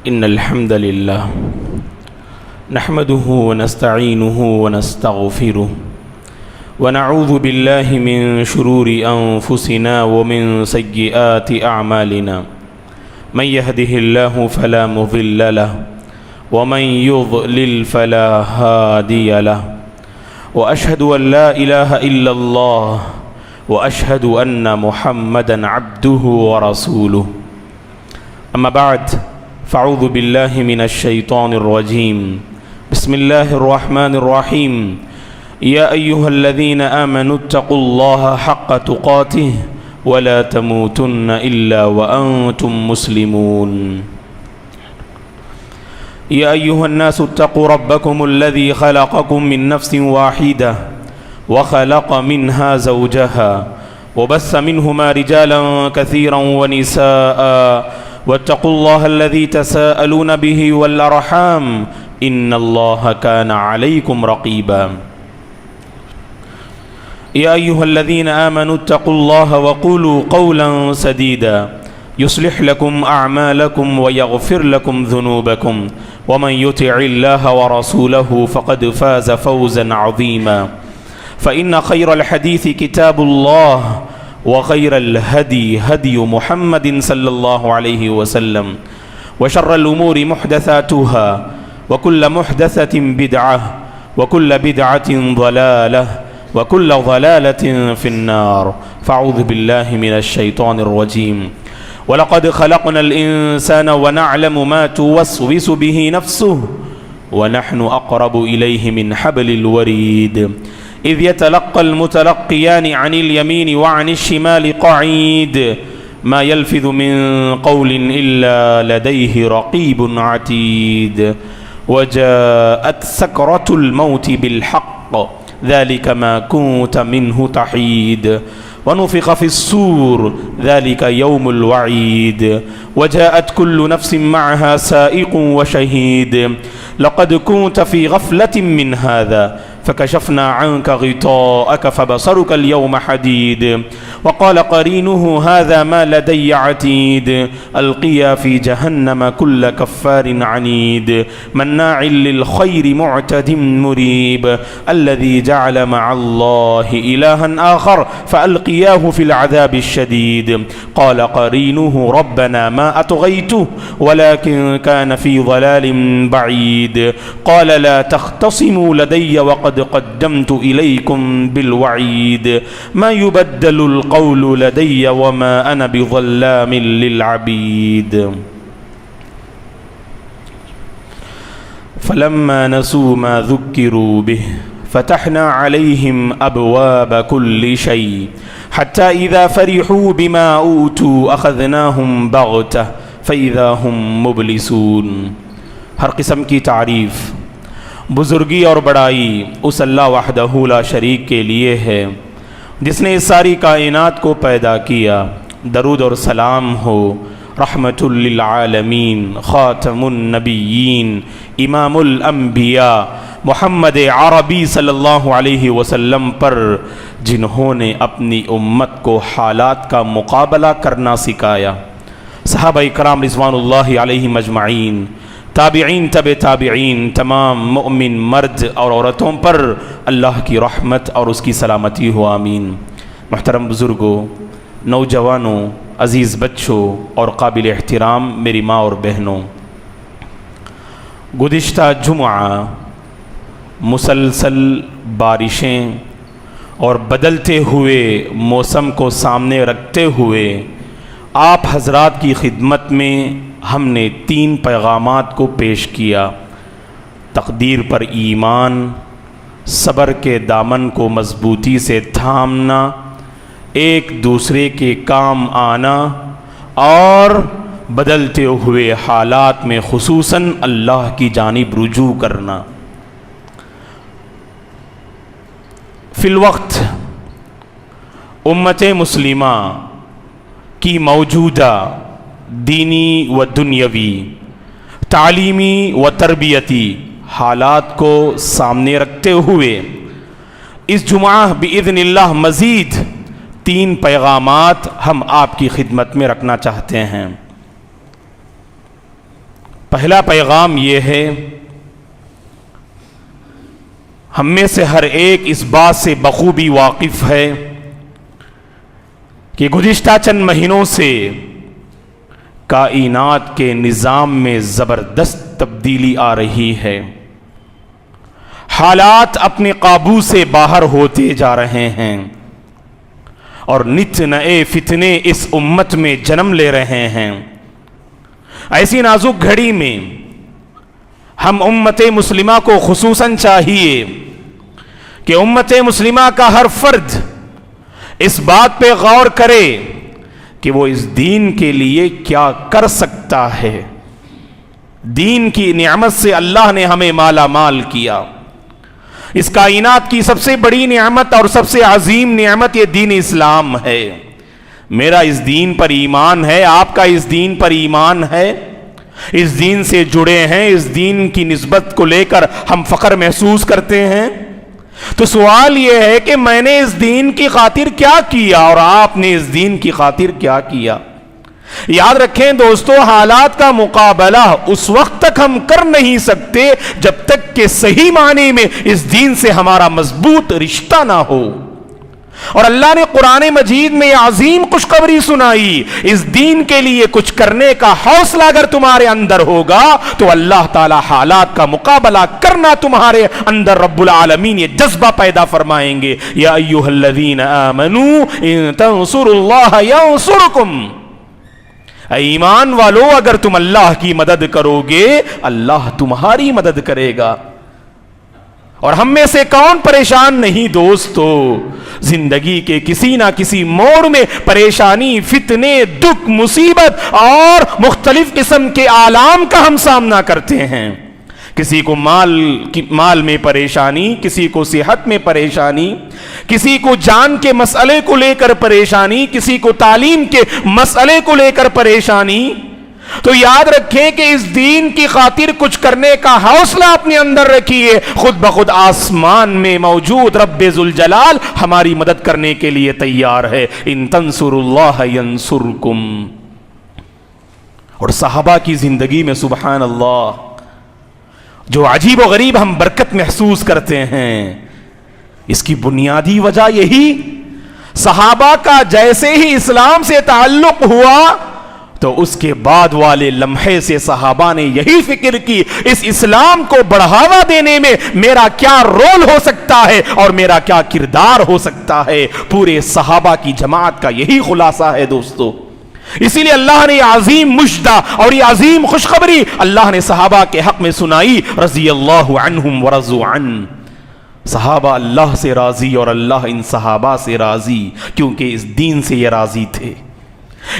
إن الحمد لله نحمده ونستعينه ونستغفره ونعوذ بالله من شرور أنفسنا ومن سيئات أعمالنا من يهده الله فلا مضل له ومن يضلل فلا هادي له وأشهد أن لا إله إلا الله وأشهد أن محمدا عبده ورسوله أما بعد فأعوذ بالله من الشيطان الرجيم بسم الله الرحمن الرحيم يا أيها الذين آمنوا اتقوا الله حق تقاته ولا تموتن إلا وأنتم مسلمون يا أيها الناس اتقوا ربكم الذي خلقكم من نفس واحدة وخلق منها زوجها وبث منهما رجالا كثيرا ونساء واتقوا الله الذي تساءلون به والأرحام إن الله كان عليكم رقيبا يا أيها الذين آمنوا اتقوا الله وقولوا قولا سديدا يصلح لكم أعمالكم ويغفر لكم ذنوبكم ومن يطع الله ورسوله فقد فاز فوزا عظيما فإن خير الحديث كتاب الله وخير الهدي هدي محمد صلى الله عليه وسلم وشر الأمور محدثاتها وكل محدثة بدعة وكل بدعة ضلالة وكل ضلالة في النار فأعوذ بالله من الشيطان الرجيم ولقد خلقنا الإنسان ونعلم ما توسوس به نفسه ونحن أقرب إليه من حبل الوريد إذ يتلقى المتلقيان عن اليمين وعن الشمال قعيد ما يلفظ من قول إلا لديه رقيب عتيد وجاءت سكرة الموت بالحق ذلك ما كنت منه تحيد ونفخ في الصور ذلك يوم الوعيد وجاءت كل نفس معها سائق وشهيد لقد كنت في غفلة من هذا فكشفنا عنك غطاءك فبصرك اليوم حديد وقال قرينه هذا ما لدي عتيد ألقيا في جهنم كل كفار عنيد مناع للخير معتد مريب الذي جعل مع الله إلها آخر فألقياه في العذاب الشديد قال قرينه ربنا ما أطغيته ولكن كان في ضلال بعيد قال لا تختصموا لدي وقد قدمت إليكم بالوعيد ما يبدل القول لدي وما أنا بظلام للعبيد فلما نسوا ما ذكروا به فتحنا عليهم أبواب كل شيء حتى إذا فرحوا بما أوتوا أخذناهم بغتة فإذا هم مبلسون. ہر قسم کی تعریف بزرگی اور بڑائی اس اللہ وحدہ لا شریک کے لیے ہے جس نے اس ساری کائنات کو پیدا کیا. درود اور سلام ہو رحمت للعالمین خاتم النبیین امام الانبیاء محمد عربی صلی اللہ علیہ وسلم پر جنہوں نے اپنی امت کو حالات کا مقابلہ کرنا سکھایا. صحابہ کرام رضوان اللہ علیہم اجمعین، تابعین تبع تابعین، تمام مؤمن مرد اور عورتوں پر اللہ کی رحمت اور اس کی سلامتی ہو آمین. محترم بزرگوں، نوجوانوں، عزیز بچوں اور قابل احترام میری ماں اور بہنوں، گزشتہ جمعہ مسلسل بارشیں اور بدلتے ہوئے موسم کو سامنے رکھتے ہوئے آپ حضرات کی خدمت میں ہم نے 3 پیغامات کو پیش کیا. تقدیر پر ایمان، صبر کے دامن کو مضبوطی سے تھامنا، ایک دوسرے کے کام آنا اور بدلتے ہوئے حالات میں خصوصاً اللہ کی جانب رجوع کرنا. فی الوقت امت مسلمہ کی موجودہ دینی و دنیاوی، تعلیمی و تربیتی حالات کو سامنے رکھتے ہوئے اس جمعہ بإذن اللہ مزید 3 پیغامات ہم آپ کی خدمت میں رکھنا چاہتے ہیں. پہلا پیغام یہ ہے، ہم میں سے ہر ایک اس بات سے بخوبی واقف ہے کہ گزشتہ چند مہینوں سے کائنات کے نظام میں زبردست تبدیلی آ رہی ہے، حالات اپنے قابو سے باہر ہوتے جا رہے ہیں اور نت نئے فتنے اس امت میں جنم لے رہے ہیں۔ ایسی نازک گھڑی میں ہم امت مسلمہ کو خصوصاً چاہیے کہ امت مسلمہ کا ہر فرد اس بات پہ غور کرے کہ وہ اس دین کے لیے کیا کر سکتا ہے۔ دین کی نعمت سے اللہ نے ہمیں مالا مال کیا۔ اس کائنات کی سب سے بڑی نعمت اور سب سے عظیم نعمت یہ دین اسلام ہے۔ میرا اس دین پر ایمان ہے، آپ کا اس دین پر ایمان ہے، اس دین سے جڑے ہیں، اس دین کی نسبت کو لے کر ہم فخر محسوس کرتے ہیں۔ تو سوال یہ ہے کہ میں نے اس دین کی خاطر کیا کیا اور آپ نے اس دین کی خاطر کیا کیا؟ یاد رکھیں دوستو، حالات کا مقابلہ اس وقت تک ہم کر نہیں سکتے جب تک کہ صحیح معنی میں اس دین سے ہمارا مضبوط رشتہ نہ ہو۔ اور اللہ نے قرآن مجید میں یہ عظیم خوشخبری سنائی، اس دین کے لیے کچھ کرنے کا حوصلہ اگر تمہارے اندر ہوگا تو اللہ تعالی حالات کا مقابلہ کرنا تمہارے اندر رب العالمین یہ جذبہ پیدا فرمائیں گے۔ یا ایھا الذین آمنوا ان تنصروا اللہ ینصرکم، اے ایمان والو اگر تم اللہ کی مدد کرو گے اللہ تمہاری مدد کرے گا۔ اور ہم میں سے کون پریشان نہیں دوستو؟ زندگی کے کسی نہ کسی موڑ میں پریشانی، فتنے، دکھ، مصیبت اور مختلف قسم کے آلام کا ہم سامنا کرتے ہیں۔ کسی کو مال میں پریشانی، کسی کو صحت میں پریشانی، کسی کو جان کے مسئلے کو لے کر پریشانی، کسی کو تعلیم کے مسئلے کو لے کر پریشانی۔ تو یاد رکھیں کہ اس دین کی خاطر کچھ کرنے کا حوصلہ اپنے اندر رکھیے، خود بخود آسمان میں موجود رب ذوالجلال ہماری مدد کرنے کے لیے تیار ہے۔ ان تنصروا اللہ ینصرکم۔ اور صحابہ کی زندگی میں سبحان اللہ جو عجیب و غریب ہم برکت محسوس کرتے ہیں، اس کی بنیادی وجہ یہی، صحابہ کا جیسے ہی اسلام سے تعلق ہوا تو اس کے بعد والے لمحے سے صحابہ نے یہی فکر کی، اس اسلام کو بڑھاوا دینے میں میرا کیا رول ہو سکتا ہے اور میرا کیا کردار ہو سکتا ہے۔ پورے صحابہ کی جماعت کا یہی خلاصہ ہے دوستو۔ اسی لیے اللہ نے یہ عظیم مژدہ اور یہ عظیم خوشخبری اللہ نے صحابہ کے حق میں سنائی، رضی اللہ عنہم ورضوا عنہ۔ صحابہ اللہ سے راضی اور اللہ ان صحابہ سے راضی، کیونکہ اس دین سے یہ راضی تھے،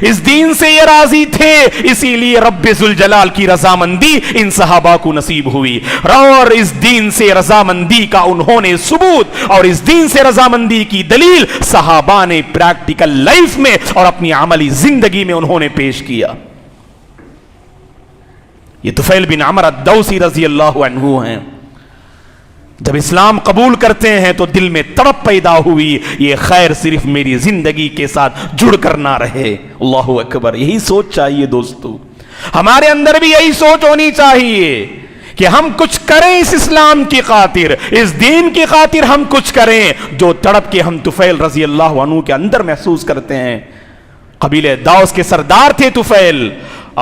اس دین سے یہ راضی تھے، اسی لیے رب ذوالجلال کی رضامندی ان صحابہ کو نصیب ہوئی، اور اس دین سے رضامندی کا انہوں نے ثبوت اور اس دین سے رضامندی کی دلیل صحابہ نے پریکٹیکل لائف میں اور اپنی عملی زندگی میں انہوں نے پیش کیا۔ یہ طفیل بن عمرو الدوسی رضی اللہ عنہ ہیں، جب اسلام قبول کرتے ہیں تو دل میں تڑپ پیدا ہوئی، یہ خیر صرف میری زندگی کے ساتھ جڑ کر نہ رہے۔ اللہ اکبر، یہی سوچ چاہیے دوستو، ہمارے اندر بھی یہی سوچ ہونی چاہیے کہ ہم کچھ کریں اس اسلام کی خاطر، اس دین کی خاطر ہم کچھ کریں، جو تڑپ کے ہم طفیل رضی اللہ عنہ کے اندر محسوس کرتے ہیں۔ قبیلہ دوس کے سردار تھے طفیل،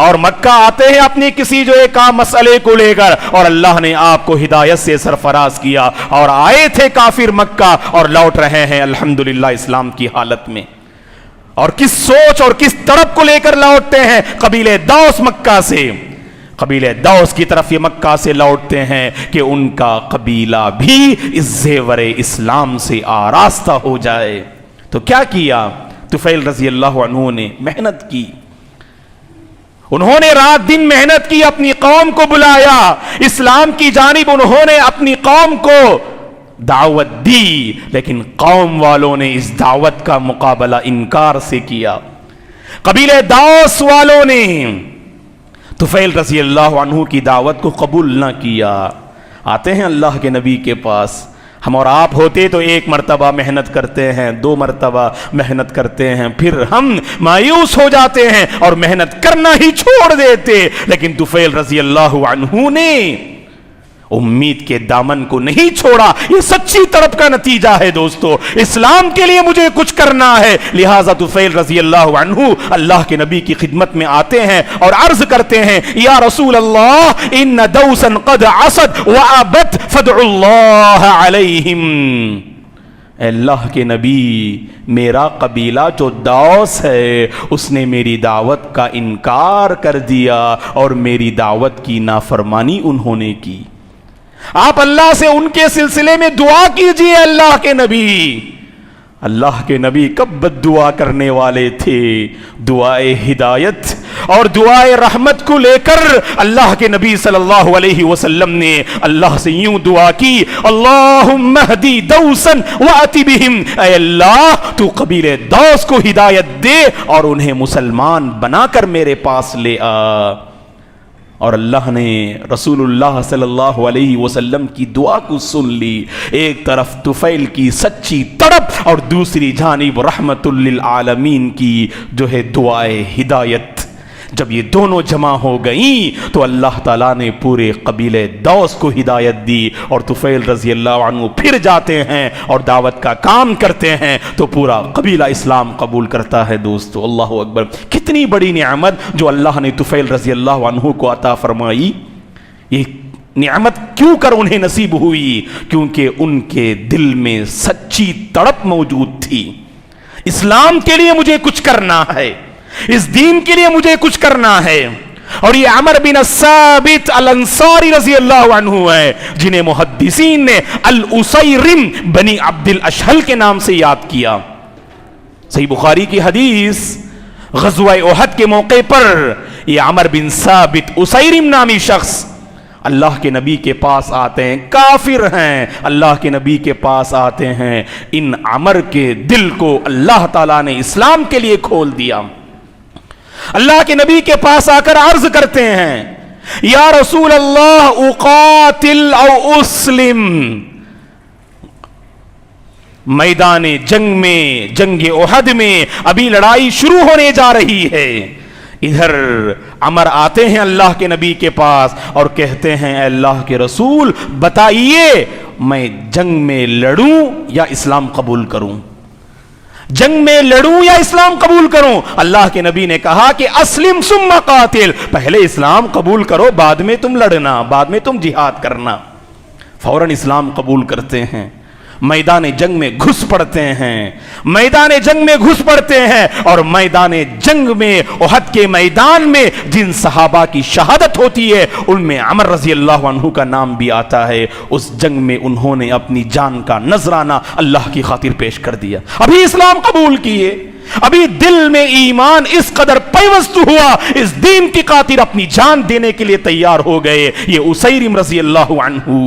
اور مکہ آتے ہیں اپنی کسی جو ایک مسئلے کو لے کر، اور اللہ نے آپ کو ہدایت سے سرفراز کیا، اور آئے تھے کافر مکہ اور لوٹ رہے ہیں الحمدللہ اسلام کی حالت میں۔ اور کس سوچ اور کس طرف کو لے کر لوٹتے ہیں؟ قبیلہ دوس مکہ سے، قبیلہ دوس کی طرف یہ مکہ سے لوٹتے ہیں کہ ان کا قبیلہ بھی اس زیور اسلام سے آراستہ ہو جائے۔ تو کیا کیا طفیل رضی اللہ عنہ نے؟ محنت کی، انہوں نے رات دن محنت کی، اپنی قوم کو بلایا، اسلام کی جانب انہوں نے اپنی قوم کو دعوت دی، لیکن قوم والوں نے اس دعوت کا مقابلہ انکار سے کیا۔ قبیلہ دوس والوں نے طفیل رضی اللہ عنہ کی دعوت کو قبول نہ کیا۔ آتے ہیں اللہ کے نبی کے پاس، ہم اور آپ ہوتے تو ایک مرتبہ محنت کرتے ہیں، 2 مرتبہ محنت کرتے ہیں، پھر ہم مایوس ہو جاتے ہیں اور محنت کرنا ہی چھوڑ دیتے. لیکن طفیل رضی اللہ عنہ نے امید کے دامن کو نہیں چھوڑا. یہ سچی طلب کا نتیجہ ہے دوستو. اسلام کے لیے مجھے کچھ کرنا ہے، لہذا طفیل رضی اللہ عنہ اللہ کے نبی کی خدمت میں آتے ہیں اور عرض کرتے ہیں یا رسول اللہ ان دوسا قد عصت وابت فادعوا اللہ علیہم. اے اللہ کے نبی، میرا قبیلہ جو دوس ہے اس نے میری دعوت کا انکار کر دیا اور میری دعوت کی نافرمانی انہوں نے کی. آپ اللہ سے ان کے سلسلے میں دعا کیجئے. اللہ کے نبی، اللہ کے نبی کب بد دعا کرنے والے تھے؟ دعائے ہدایت اور دعائے رحمت کو لے کر اللہ کے نبی صلی اللہ علیہ وسلم نے اللہ سے یوں دعا کی اللہم اہدی دوسا واتی بہم. اے اللہ تو قبیلے دوس کو ہدایت دے اور انہیں مسلمان بنا کر میرے پاس لے آ. اور اللہ نے رسول اللہ صلی اللہ علیہ وسلم کی دعا کو سن لی. ایک طرف طفیل کی سچی تڑپ اور دوسری جانب رحمت للعالمین کی جو ہے دعائے ہدایت. جب یہ دونوں جمع ہو گئیں تو اللہ تعالیٰ نے پورے قبیلے دوس کو ہدایت دی اور طفیل رضی اللہ عنہ پھر جاتے ہیں اور دعوت کا کام کرتے ہیں تو پورا قبیلہ اسلام قبول کرتا ہے. دوستو اللہ اکبر، کتنی بڑی نعمت جو اللہ نے طفیل رضی اللہ عنہ کو عطا فرمائی. یہ نعمت کیوں کر انہیں نصیب ہوئی؟ کیونکہ ان کے دل میں سچی تڑپ موجود تھی. اسلام کے لیے مجھے کچھ کرنا ہے، اس دین کے لیے مجھے کچھ کرنا ہے. اور یہ عمر بن ثابت الانصاری رضی اللہ عنہ ہے جنہیں محدثین نے الاسیرم بنی عبد الاشہل کے نام سے یاد کیا. صحیح بخاری کی حدیث، غزوہ احد کے موقع پر یہ عمر بن ثابت اسیرم نامی شخص اللہ کے نبی کے پاس آتے ہیں. کافر ہیں، اللہ کے نبی کے پاس آتے ہیں. ان عمر کے دل کو اللہ تعالیٰ نے اسلام کے لیے کھول دیا. اللہ کے نبی کے پاس آ کر عرض کرتے ہیں یا رسول اللہ اقاتل او اسلم. میدان جنگ میں، جنگ احد میں ابھی لڑائی شروع ہونے جا رہی ہے. ادھر عمر آتے ہیں اللہ کے نبی کے پاس اور کہتے ہیں اے اللہ کے رسول بتائیے میں جنگ میں لڑوں یا اسلام قبول کروں؟ جنگ میں لڑوں یا اسلام قبول کروں؟ اللہ کے نبی نے کہا کہ اسلم ثم قاتل، پہلے اسلام قبول کرو بعد میں تم لڑنا، بعد میں تم جہاد کرنا. فوراً اسلام قبول کرتے ہیں، میدان جنگ میں گھس پڑتے ہیں، میدان جنگ میں گھس پڑتے ہیں. اور میدان جنگ میں، احد کے میدان میں جن صحابہ کی شہادت ہوتی ہے ان میں عمر رضی اللہ عنہ کا نام بھی آتا ہے. اس جنگ میں انہوں نے اپنی جان کا نذرانہ اللہ کی خاطر پیش کر دیا. ابھی اسلام قبول کیے، ابھی دل میں ایمان اس قدر پیوست ہوا، اس دین کی خاطر اپنی جان دینے کے لیے تیار ہو گئے. یہ اسیرم رضی اللہ عنہ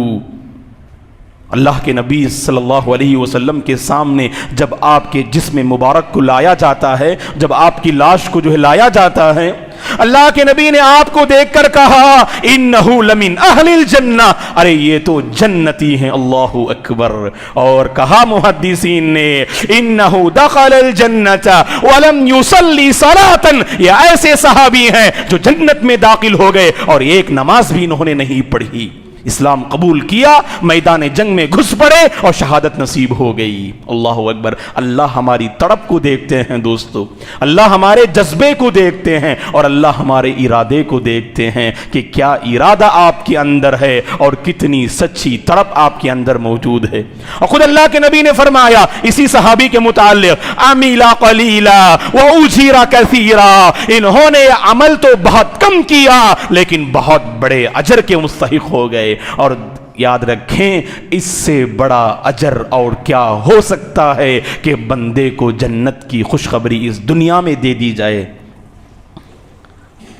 اللہ کے نبی صلی اللہ علیہ وسلم کے سامنے جب آپ کے جسم مبارک کو لایا جاتا ہے، جب آپ کی لاش کو جو ہے لایا جاتا ہے، اللہ کے نبی نے آپ کو دیکھ کر کہا انہو لمن اہل الجنہ، ارے یہ تو جنتی ہیں. اللہ اکبر. اور کہا محدثین نے انہو دخل الجنۃ ولم یصلی صلاۃ، یہ ایسے صحابی ہیں جو جنت میں داخل ہو گئے اور ایک نماز بھی انہوں نے نہیں پڑھی. اسلام قبول کیا، میدان جنگ میں گھس پڑے اور شہادت نصیب ہو گئی. اللہ اکبر. اللہ ہماری تڑپ کو دیکھتے ہیں دوستو، اللہ ہمارے جذبے کو دیکھتے ہیں اور اللہ ہمارے ارادے کو دیکھتے ہیں کہ کیا ارادہ آپ کے اندر ہے اور کتنی سچی تڑپ آپ کے اندر موجود ہے. اور خود اللہ کے نبی نے فرمایا اسی صحابی کے متعلق عملا قلیلا واجر کثیرا، انہوں نے عمل تو بہت کم کیا لیکن بہت بڑے اجر کے مستحق ہو گئے. اور یاد رکھیں اس سے بڑا اجر اور کیا ہو سکتا ہے کہ بندے کو جنت کی خوشخبری اس دنیا میں دے دی جائے.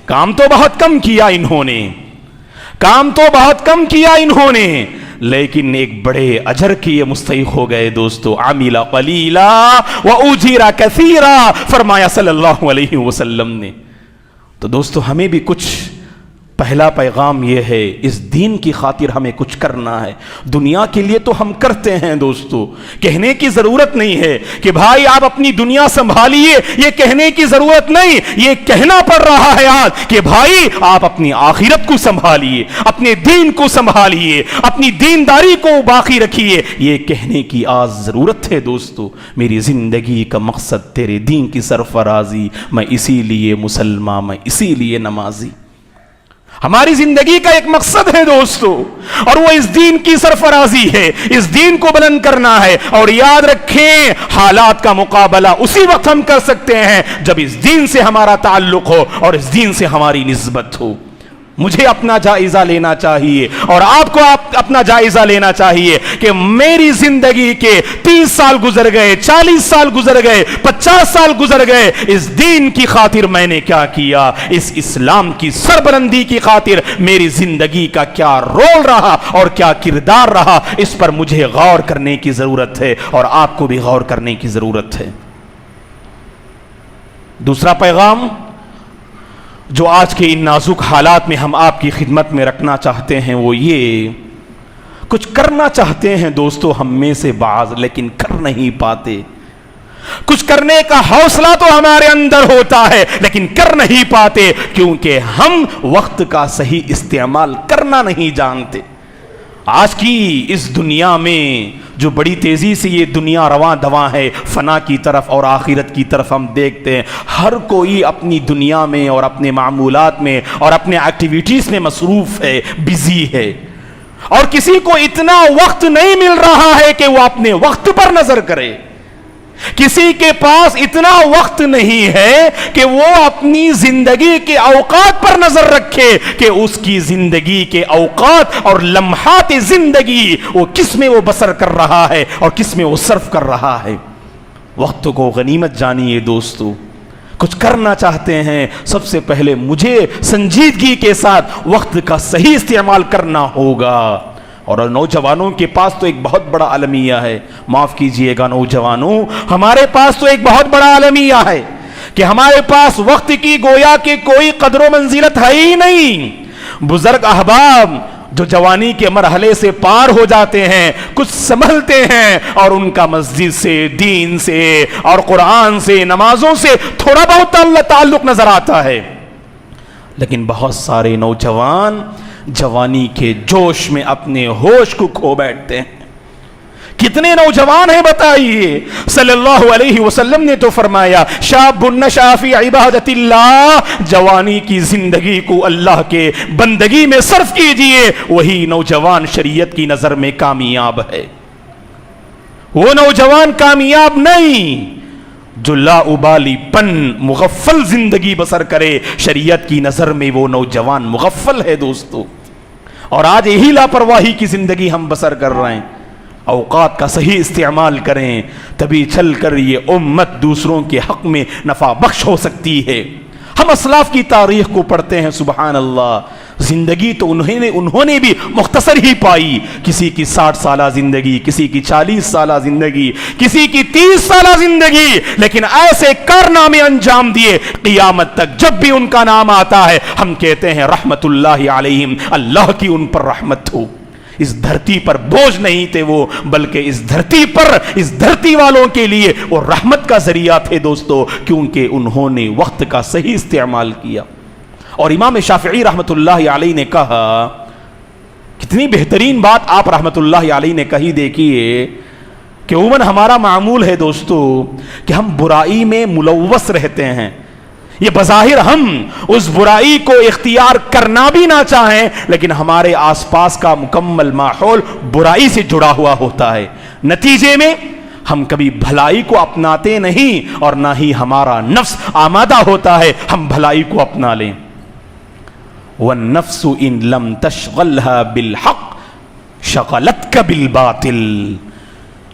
کام تو بہت کم کیا انہوں نے، کام تو بہت کم کیا انہوں نے، لیکن ایک بڑے اجر کے مستحق ہو گئے دوستو. عمل قلیلا واجر کثیرا فرمایا صلی اللہ علیہ وسلم نے. تو دوستو ہمیں بھی کچھ پہلا پیغام یہ ہے، اس دین کی خاطر ہمیں کچھ کرنا ہے۔ دنیا کے لیے تو ہم کرتے ہیں دوستو، کہنے کی ضرورت نہیں ہے کہ بھائی آپ اپنی دنیا سنبھالیے، یہ کہنے کی ضرورت نہیں، یہ کہنا پڑ رہا ہے آج کہ بھائی آپ اپنی آخرت کو سنبھالیے، اپنے دین کو سنبھالیے، اپنی دینداری کو باقی رکھیے، یہ کہنے کی آج ضرورت ہے دوستو۔ میری زندگی کا مقصد تیرے دین کی سرفرازی، میں اسی لیے مسلمان، میں اسی لیے نمازی۔ ہماری زندگی کا ایک مقصد ہے دوستو، اور وہ اس دین کی سرفرازی ہے، اس دین کو بلند کرنا ہے۔ اور یاد رکھیں، حالات کا مقابلہ اسی وقت ہم کر سکتے ہیں جب اس دین سے ہمارا تعلق ہو اور اس دین سے ہماری نسبت ہو۔ مجھے اپنا جائزہ لینا چاہیے اور آپ کو اپنا جائزہ لینا چاہیے کہ میری زندگی کے 30 سال گزر گئے، 40 سال گزر گئے، 50 سال گزر گئے، اس دین کی خاطر میں نے کیا کیا، اس اسلام کی سربلندی کی خاطر میری زندگی کا کیا رول رہا اور کیا کردار رہا، اس پر مجھے غور کرنے کی ضرورت ہے اور آپ کو بھی غور کرنے کی ضرورت ہے۔ دوسرا پیغام جو آج کے ان نازک حالات میں ہم آپ کی خدمت میں رکھنا چاہتے ہیں وہ یہ، کچھ کرنا چاہتے ہیں دوستو ہم میں سے بعض، لیکن کر نہیں پاتے۔ کچھ کرنے کا حوصلہ تو ہمارے اندر ہوتا ہے لیکن کر نہیں پاتے، کیونکہ ہم وقت کا صحیح استعمال کرنا نہیں جانتے۔ آج کی اس دنیا میں جو بڑی تیزی سے یہ دنیا رواں دواں ہے فنا کی طرف اور آخرت کی طرف، ہم دیکھتے ہیں ہر کوئی اپنی دنیا میں اور اپنے معمولات میں اور اپنے ایکٹیویٹیز میں مصروف ہے، بزی ہے، اور کسی کو اتنا وقت نہیں مل رہا ہے کہ وہ اپنے وقت پر نظر کرے۔ کسی کے پاس اتنا وقت نہیں ہے کہ وہ اپنی زندگی کے اوقات پر نظر رکھے کہ اس کی زندگی کے اوقات اور لمحات زندگی وہ کس میں وہ بسر کر رہا ہے اور کس میں وہ صرف کر رہا ہے۔ وقت کو غنیمت جانیے دوستو، کچھ کرنا چاہتے ہیں سب سے پہلے مجھے سنجیدگی کے ساتھ وقت کا صحیح استعمال کرنا ہوگا۔ اور نوجوانوں کے پاس تو ایک بہت بڑا المیہ ہے، معاف کیجئے گا نوجوانوں، ہمارے پاس تو ایک بہت بڑا المیہ ہے کہ ہمارے پاس وقت کی گویا کہ کوئی قدر و منزلت ہے ہی نہیں۔ بزرگ احباب جو جوانی کے مرحلے سے پار ہو جاتے ہیں، کچھ سنبھلتے ہیں اور ان کا مسجد سے، دین سے اور قرآن سے، نمازوں سے تھوڑا بہت تعلق نظر آتا ہے، لیکن بہت سارے نوجوان جوانی کے جوش میں اپنے ہوش کو کھو بیٹھتے ہیں۔ کتنے نوجوان ہیں بتائیے، صلی اللہ علیہ وسلم نے تو فرمایا شاب نشأ فی عبادت اللہ، جوانی کی زندگی کو اللہ کے بندگی میں صرف کیجئے، وہی نوجوان شریعت کی نظر میں کامیاب ہے۔ وہ نوجوان کامیاب نہیں جو لا ابالی پن مغفل زندگی بسر کرے، شریعت کی نظر میں وہ نوجوان مغفل ہے دوستو۔ اور آج یہی لاپرواہی کی زندگی ہم بسر کر رہے ہیں۔ اوقات کا صحیح استعمال کریں، تبھی چل کر یہ امت دوسروں کے حق میں نفع بخش ہو سکتی ہے۔ ہم اسلاف کی تاریخ کو پڑھتے ہیں، سبحان اللہ، زندگی تو انہوں نے بھی مختصر ہی پائی، کسی کی 60 سالہ زندگی، کسی کی 40 سالہ زندگی، کسی کی 30 سالہ زندگی، لیکن ایسے کارنامے انجام دیے قیامت تک جب بھی ان کا نام آتا ہے ہم کہتے ہیں رحمت اللہ علیہم، اللہ کی ان پر رحمت ہو۔ اس دھرتی پر بوجھ نہیں تھے وہ، بلکہ اس دھرتی پر، اس دھرتی والوں کے لیے وہ رحمت کا ذریعہ تھے دوستو، کیونکہ انہوں نے وقت کا صحیح استعمال کیا۔ اور امام شافعی رحمت اللہ علیہ نے کہا، کتنی بہترین بات آپ رحمت اللہ علیہ نے کہی، دیکھیے کہ عموماً ہمارا معمول ہے دوستو کہ ہم برائی میں ملوث رہتے ہیں، یہ بظاہر ہم اس برائی کو اختیار کرنا بھی نہ چاہیں، لیکن ہمارے آس پاس کا مکمل ماحول برائی سے جڑا ہوا ہوتا ہے، نتیجے میں ہم کبھی بھلائی کو اپناتے نہیں اور نہ ہی ہمارا نفس آمادہ ہوتا ہے ہم بھلائی کو اپنا لیں۔ وَالنَّفْسُ إِن لَمْ تَشْغَلْهَا بِالْحَقِّ شَغَلَتْكَ بِالْبَاطِلِ،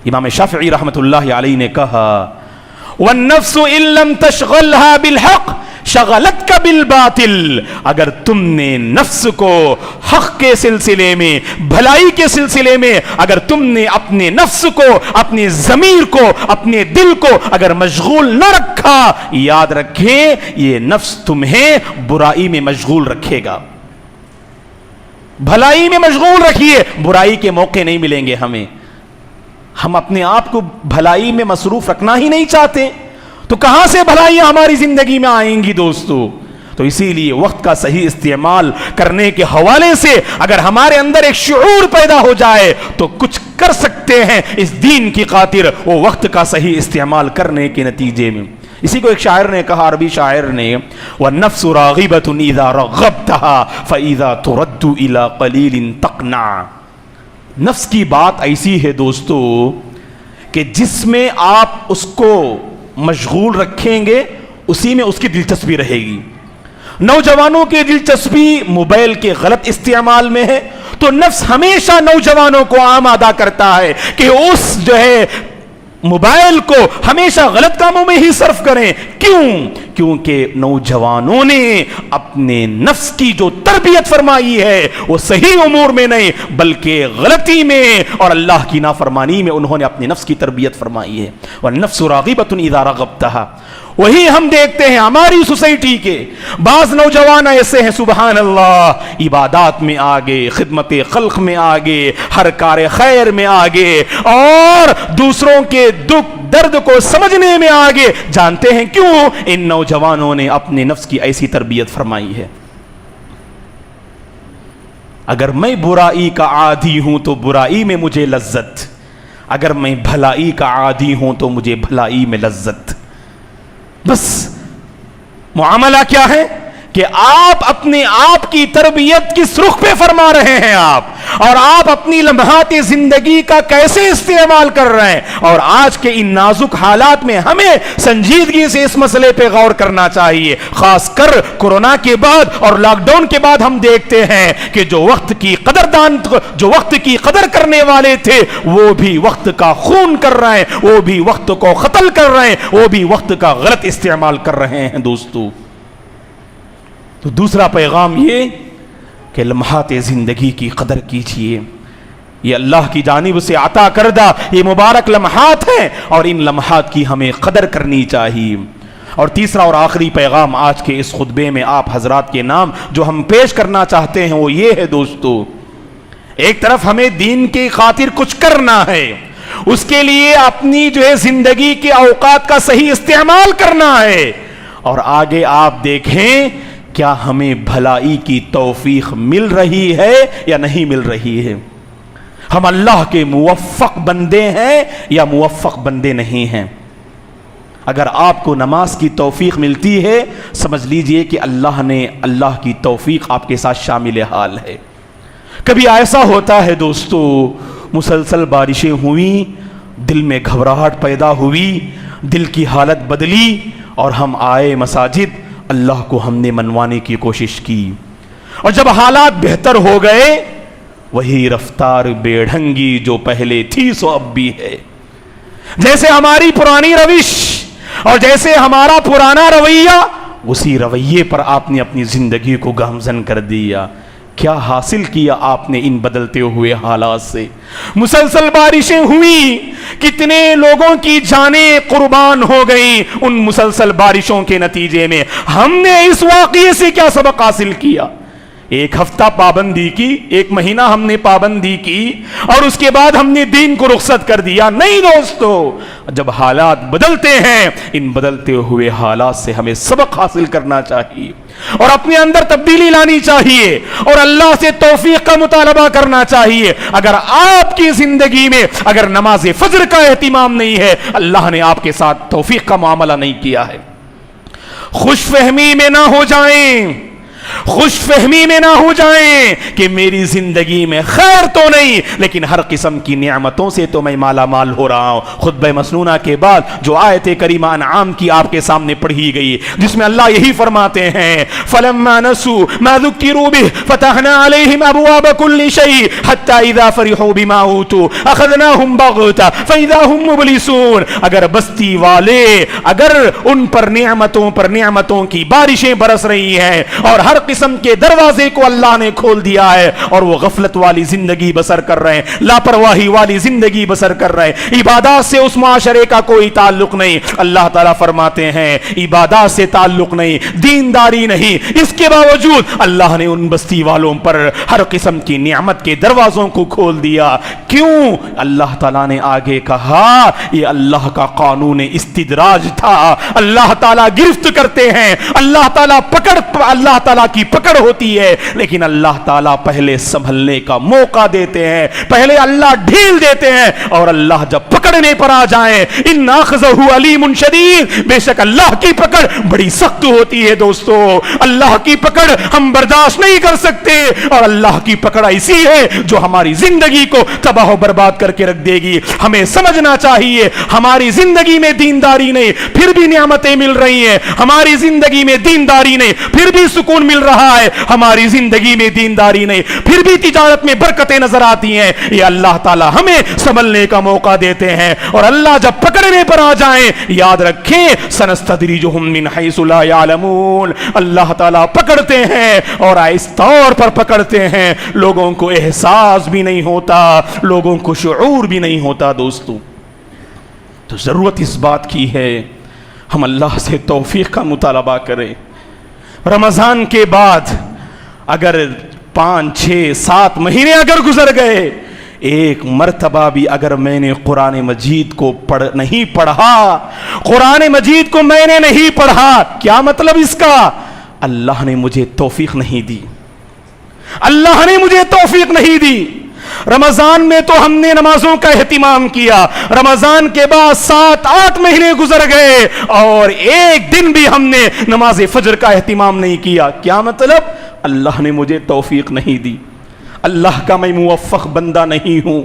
امام شافعی رحمت اللہ علیہ نے کہا وَالنَّفْسُ إِن لَمْ تَشْغَلْهَا بِالْحَقِّ شغلتک بالباطل، اگر تم نے نفس کو حق کے سلسلے میں، بھلائی کے سلسلے میں، اگر تم نے اپنے نفس کو، اپنے ضمیر کو، اپنے دل کو اگر مشغول نہ رکھا، یاد رکھیں یہ نفس تمہیں برائی میں مشغول رکھے گا۔ بھلائی میں مشغول رکھیے، برائی کے موقع نہیں ملیں گے ہمیں. ہم اپنے آپ کو بھلائی میں مصروف رکھنا ہی نہیں چاہتے تو کہاں سے بھلائیاں ہماری زندگی میں آئیں گی دوستو؟ تو اسی لیے وقت کا صحیح استعمال کرنے کے حوالے سے اگر ہمارے اندر ایک شعور پیدا ہو جائے تو کچھ کر سکتے ہیں اس دین کی خاطر، وہ وقت کا صحیح استعمال کرنے کے نتیجے میں. اسی کو ایک شاعر نے کہا، عربی شاعر نے، وَالنَّفْسُ رَاغِبَةٌ إِذَا رَغَّبْتَهَا فَإِذَا تُرَدُّ إِلَىٰ قَلِيلٍ تَقْنَعُ. نفس کی بات ایسی ہے دوستو کہ جس میں آپ اس کو مشغول رکھیں گے اسی میں اس کی دلچسپی رہے گی. نوجوانوں کی دلچسپی موبائل کے غلط استعمال میں ہے تو نفس ہمیشہ نوجوانوں کو آمادہ کرتا ہے کہ اس جو ہے موبائل کو ہمیشہ غلط کاموں میں ہی صرف کریں. کیوں؟ کیونکہ نوجوانوں نے اپنے نفس کی جو تربیت فرمائی ہے وہ صحیح امور میں نہیں بلکہ غلطی میں اور اللہ کی نافرمانی میں انہوں نے اپنے نفس کی تربیت فرمائی ہے. وَالنَّفْسُ رَاغِبَةٌ إِذَا رَغَبْتَهَا. وہی ہم دیکھتے ہیں ہماری سوسائٹی کے بعض نوجوان ایسے ہیں سبحان اللہ، عبادات میں آگے، خدمت خلق میں آگے، ہر کار خیر میں آگے، اور دوسروں کے دکھ درد کو سمجھنے میں آگے. جانتے ہیں کیوں؟ ان نوجوانوں نے اپنے نفس کی ایسی تربیت فرمائی ہے. اگر میں برائی کا عادی ہوں تو برائی میں مجھے لذت، اگر میں بھلائی کا عادی ہوں تو مجھے بھلائی میں لذت. بس معاملہ کیا ہے کہ آپ اپنے آپ کی تربیت کس رخ پہ فرما رہے ہیں آپ، اور آپ اپنی لمحات زندگی کا کیسے استعمال کر رہے ہیں. اور آج کے ان نازک حالات میں ہمیں سنجیدگی سے اس مسئلے پہ غور کرنا چاہیے. خاص کر کورونا کے بعد اور لاک ڈاؤن کے بعد ہم دیکھتے ہیں کہ جو وقت کی قدر کرنے والے تھے وہ بھی وقت کا خون کر رہے ہیں، وہ بھی وقت کو قتل کر رہے ہیں، وہ بھی وقت کا غلط استعمال کر رہے ہیں دوستو. تو دوسرا پیغام یہ کہ لمحات زندگی کی قدر کیجئے. یہ اللہ کی جانب سے عطا کردہ یہ مبارک لمحات ہیں اور ان لمحات کی ہمیں قدر کرنی چاہیے. اور تیسرا اور آخری پیغام آج کے اس خطبے میں آپ حضرات کے نام جو ہم پیش کرنا چاہتے ہیں وہ یہ ہے دوستو، ایک طرف ہمیں دین کی خاطر کچھ کرنا ہے، اس کے لیے اپنی جو ہے زندگی کے اوقات کا صحیح استعمال کرنا ہے، اور آگے آپ دیکھیں کیا ہمیں بھلائی کی توفیق مل رہی ہے یا نہیں مل رہی ہے. ہم اللہ کے موفق بندے ہیں یا موفق بندے نہیں ہیں. اگر آپ کو نماز کی توفیق ملتی ہے سمجھ لیجئے کہ اللہ کی توفیق آپ کے ساتھ شامل حال ہے. کبھی ایسا ہوتا ہے دوستو مسلسل بارشیں ہوئیں، دل میں گھبراہٹ پیدا ہوئی، دل کی حالت بدلی اور ہم آئے مساجد، اللہ کو ہم نے منوانے کی کوشش کی، اور جب حالات بہتر ہو گئے وہی رفتار بے ڈھنگی جو پہلے تھی سو اب بھی ہے. جیسے ہماری پرانی روش اور جیسے ہمارا پرانا رویہ، اسی رویے پر آپ نے اپنی زندگی کو گامزن کر دیا. کیا حاصل کیا آپ نے ان بدلتے ہوئے حالات سے؟ مسلسل بارشیں ہوئی، کتنے لوگوں کی جانیں قربان ہو گئیں ان مسلسل بارشوں کے نتیجے میں. ہم نے اس واقعے سے کیا سبق حاصل کیا؟ ایک ہفتہ پابندی کی، ایک مہینہ ہم نے پابندی کی اور اس کے بعد ہم نے دین کو رخصت کر دیا؟ نہیں دوستو، جب حالات بدلتے ہیں ان بدلتے ہوئے حالات سے ہمیں سبق حاصل کرنا چاہیے اور اپنے اندر تبدیلی لانی چاہیے اور اللہ سے توفیق کا مطالبہ کرنا چاہیے. اگر آپ کی زندگی میں اگر نماز فجر کا اہتمام نہیں ہے، اللہ نے آپ کے ساتھ توفیق کا معاملہ نہیں کیا ہے. خوش فہمی میں نہ ہو جائیں، خوش فہمی میں نہ ہو جائیں کہ میری زندگی میں خیر تو نہیں لیکن ہر قسم کی نعمتوں سے تو میں مالا مال ہو رہا ہوں. خطبہ مسنونہ کے بعد جو آیت کریمہ انعام کی آپ کے سامنے پڑھی گئی جس میں اللہ یہی فرماتے ہیں فَلَمَّا نَسُوا مَا ذُكِّرُوا بِهِ فَتَحْنَا عَلَيْهِمْ أَبْوَابَ كُلِّ شَيْءٍ حَتَّى إِذَا فَرِحُوا بِمَا أُوتُوا أَخَذْنَاهُمْ بَغْتَةً فَإِذَا هُمْ مُبْلِسُونَ. اگر بستی والے اگر ان پر نعمتوں کی بارشیں برس رہی ہیں اور ہر قسم کے دروازے کو اللہ نے کھول دیا ہے اور وہ غفلت والی زندگی بسر کر رہے ہیں، لاپرواہی والی زندگی بسر کر رہے ہیں، عبادات سے اس معاشرے کا کوئی تعلق نہیں۔ اللہ تعالیٰ فرماتے ہیں عبادات سے تعلق نہیں، دینداری نہیں، اس کے باوجود اللہ نے ان بستی والوں پر ہر قسم کی نعمت کے دروازوں کو کھول دیا۔ کیوں؟ اللہ تعالیٰ نے آگے کہا یہ اللہ کا قانون استدراج تھا۔ اللہ تعالیٰ گرفت کرتے ہیں، اللہ تعالیٰ کی پکڑ ہوتی ہے، لیکن اللہ تعالیٰ پہلے سنبھلنے کا موقع دیتے ہیں، پہلے اللہ ڈھیل دیتے ہیں، اور اللہ جب پکڑنے پر آ جائیں ان اخذہ علیم شدید، بے شک اللہ کی پکڑ بڑی سخت ہوتی ہے دوستو۔ اللہ کی پکڑ ہم برداشت نہیں کر سکتے، اور اللہ کی پکڑ ایسی ہے جو ہماری زندگی کو تباہ و برباد کر کے رکھ دے گی۔ ہمیں سمجھنا چاہیے ہماری زندگی میں دینداری نہیں پھر بھی نعمتیں مل رہی ہیں، ہماری زندگی میں دینداری نہیں پھر بھی سکون مل رہا ہے، ہماری زندگی میں دینداری نہیں پھر بھی تجارت میں برکتیں نظر آتی ہیں۔ یہ اللہ تعالی ہمیں سنبھلنے کا موقع دیتے ہیں، اور اللہ جب پکڑنے پر آ جائیں یاد رکھیں سنستدرجہم من حیث لا یعلمون، اللہ تعالیٰ پکڑتے ہیں اور آہستہ طور پر پکڑتے ہیں، لوگوں کو احساس بھی نہیں ہوتا، لوگوں کو شعور بھی نہیں ہوتا دوستو۔ تو ضرورت اس بات کی ہے ہم اللہ سے توفیق کا مطالبہ کریں۔ رمضان کے بعد اگر 5 6 7 مہینے اگر گزر گئے، ایک مرتبہ بھی اگر میں نے قرآن مجید کو نہیں پڑھا، قرآن مجید کو میں نے نہیں پڑھا، کیا مطلب اس کا؟ اللہ نے مجھے توفیق نہیں دی، اللہ نے مجھے توفیق نہیں دی۔ رمضان میں تو ہم نے نمازوں کا اہتمام کیا، رمضان کے بعد 7 8 مہینے گزر گئے اور ایک دن بھی ہم نے نماز فجر کا اہتمام نہیں کیا، کیا مطلب؟ اللہ نے مجھے توفیق نہیں دی، اللہ کا میں موفق بندہ نہیں ہوں۔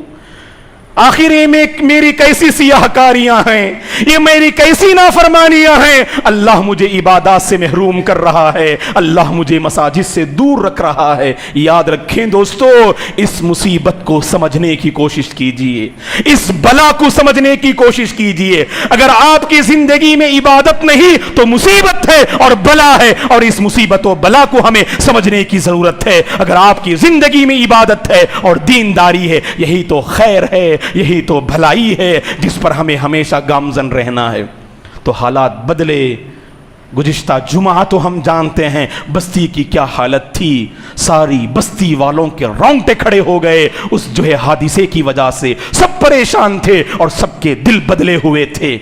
آخر یہ میری کیسی سیاہ کاریاں ہیں، یہ میری کیسی نافرمانیاں ہیں، اللہ مجھے عبادات سے محروم کر رہا ہے، اللہ مجھے مساجد سے دور رکھ رہا ہے۔ یاد رکھیں دوستو، اس مصیبت کو سمجھنے کی کوشش کیجئے، اس بلا کو سمجھنے کی کوشش کیجئے۔ اگر آپ کی زندگی میں عبادت نہیں تو مصیبت ہے اور بلا ہے، اور اس مصیبت و بلا کو ہمیں سمجھنے کی ضرورت ہے۔ اگر آپ کی زندگی میں عبادت ہے اور دینداری ہے، یہی تو خیر ہے، یہی تو بھلائی ہے جس پر ہمیں ہمیشہ گامزن رہنا ہے۔ تو حالات بدلے، گزشتہ جمعہ تو ہم جانتے ہیں بستی کی کیا حالت تھی، ساری بستی والوں کے رونگٹے کھڑے ہو گئے اس جو ہے حادثے کی وجہ سے، سب پریشان تھے اور سب کے دل بدلے ہوئے تھے۔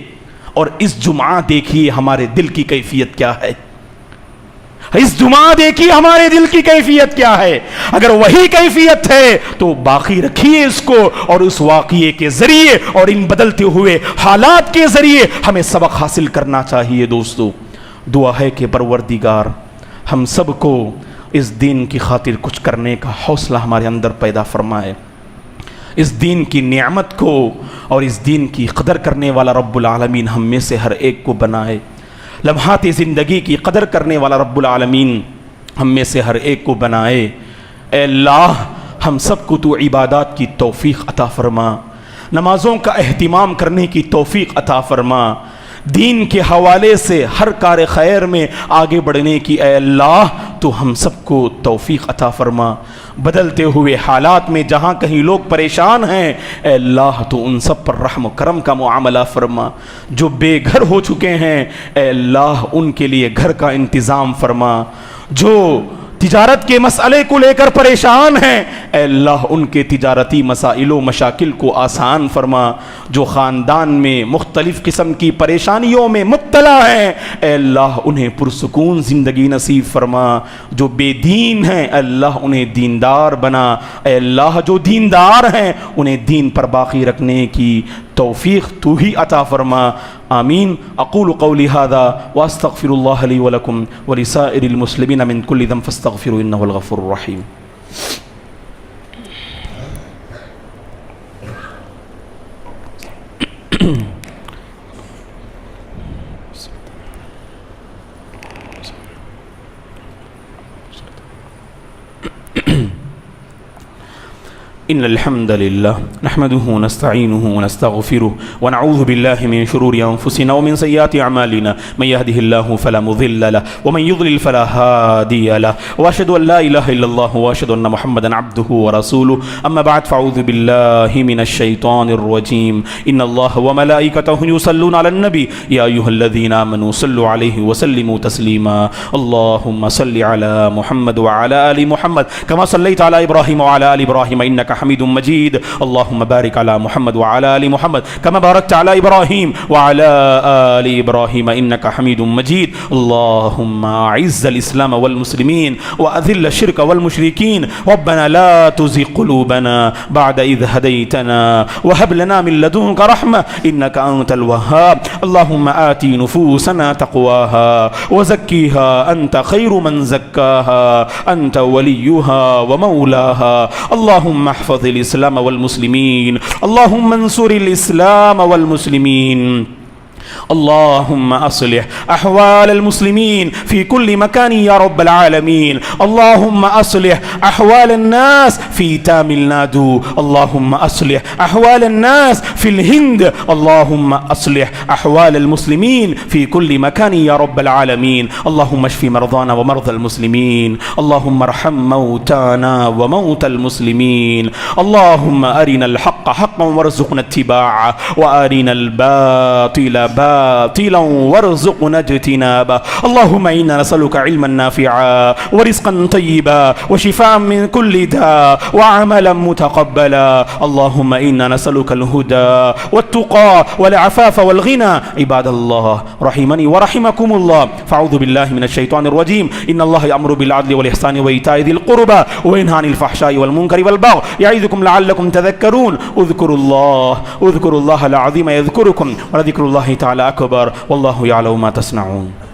اور اس جمعہ دیکھیے ہمارے دل کی کیفیت کیا ہے، اس جمعہ دیکھیے ہمارے دل کی کیفیت کیا ہے۔ اگر وہی کیفیت ہے تو باقی رکھیے اس کو، اور اس واقعے کے ذریعے اور ان بدلتے ہوئے حالات کے ذریعے ہمیں سبق حاصل کرنا چاہیے دوستو۔ دعا ہے کہ پروردگار ہم سب کو اس دین کی خاطر کچھ کرنے کا حوصلہ ہمارے اندر پیدا فرمائے، اس دین کی نعمت کو اور اس دین کی قدر کرنے والا رب العالمین ہم میں سے ہر ایک کو بنائے، لمحات زندگی کی قدر کرنے والا رب العالمین ہم میں سے ہر ایک کو بنائے۔ اے اللہ ہم سب کو تو عبادات کی توفیق عطا فرما، نمازوں کا اہتمام کرنے کی توفیق عطا فرما، دین کے حوالے سے ہر کار خیر میں آگے بڑھنے کی اے اللہ تو ہم سب کو توفیق عطا فرما۔ بدلتے ہوئے حالات میں جہاں کہیں لوگ پریشان ہیں اے اللہ تو ان سب پر رحم و کرم کا معاملہ فرما، جو بے گھر ہو چکے ہیں اے اللہ ان کے لیے گھر کا انتظام فرما، جو تجارت کے مسئلے کو لے کر پریشان ہیں اے اللہ ان کے تجارتی مسائل و مشاکل کو آسان فرما، جو خاندان میں مختلف قسم کی پریشانیوں میں مبتلا ہیں اے اللہ انہیں پرسکون زندگی نصیب فرما، جو بے دین ہیں اے اللہ انہیں دیندار بنا، اے اللہ جو دیندار ہیں انہیں دین پر باقی رکھنے کی توفیق تو ہی عطا فرما۔ آمین۔ اقول قولی ھذا واستغفر اللہ لی ولکم ولسائر المسلمین من کل ذنب فاستغفروا انہ الغفور الرحیم۔ إن الحمد لله نحمده ونستعينه ونستغفره ونعوذ بالله من شرور أنفسنا ومن سيئات أعمالنا من يهده الله فلا مضل له ومن يضلل فلا هادي له وأشهد أن لا إله إلا الله وأشهد أن محمدا عبده ورسوله أما بعد فأعوذ بالله من الشيطان الرجيم إن الله وملائكته يصلون على النبي يا أيها الذين آمنوا صلوا عليه وسلموا تسليما اللهم صل على محمد وعلى آل محمد كما صليت على إبراهيم وعلى آل إبراهيم إنك حميد مجيد اللهم بارك على محمد وعلى آل محمد كما باركت على إبراهيم وعلى آل إبراهيم إنك حميد مجيد اللهم أعز الإسلام والمسلمين وأذل الشرك والمشركين ربنا لا تزغ قلوبنا بعد إذ هديتنا وهب لنا من لدنك رحمة إنك أنت الوهاب اللهم آت نفوسنا تقواها وزكيها أنت خير من زكاها أنت وليها ومولاها اللهم احفظ الإسلام والمسلمين اللهم انصر الإسلام والمسلمين اللهم أصلح أحوال المسلمين في كل مكان يا رب العالمين اللهم أصلح أحوال الناس في تامل نادو اللهم أصلح أحوال الناس في الهند اللهم أصلح أحوال المسلمين في كل مكان يا رب العالمين اللهم اشف مرضانا ومرضى المسلمين اللهم ارحم موتانا وموتى المسلمين اللهم أرنا الحق حقا وارزقنا اتباعه وأرنا الباطل باطلا وارزقنا اجتنابه اللهم إنا نسألك علما نافعا ورزقا طيبا وشفاء من كل داء وعملا متقبلا اللهم إنا نسألك الهدى والتقى والعفاف والغنى عباد الله رحمني ورحمكم الله فأعوذ بالله من الشيطان الرجيم إن الله يأمر بالعدل والإحسان وإيتاء ذي القربى وينهى عن الفحشاء والمنكر والبغي يعظكم لعلكم تذكرون اذكروا الله العظيم يذكركم ولذكر الله تعالى أكبر والله يعلم ما تصنعون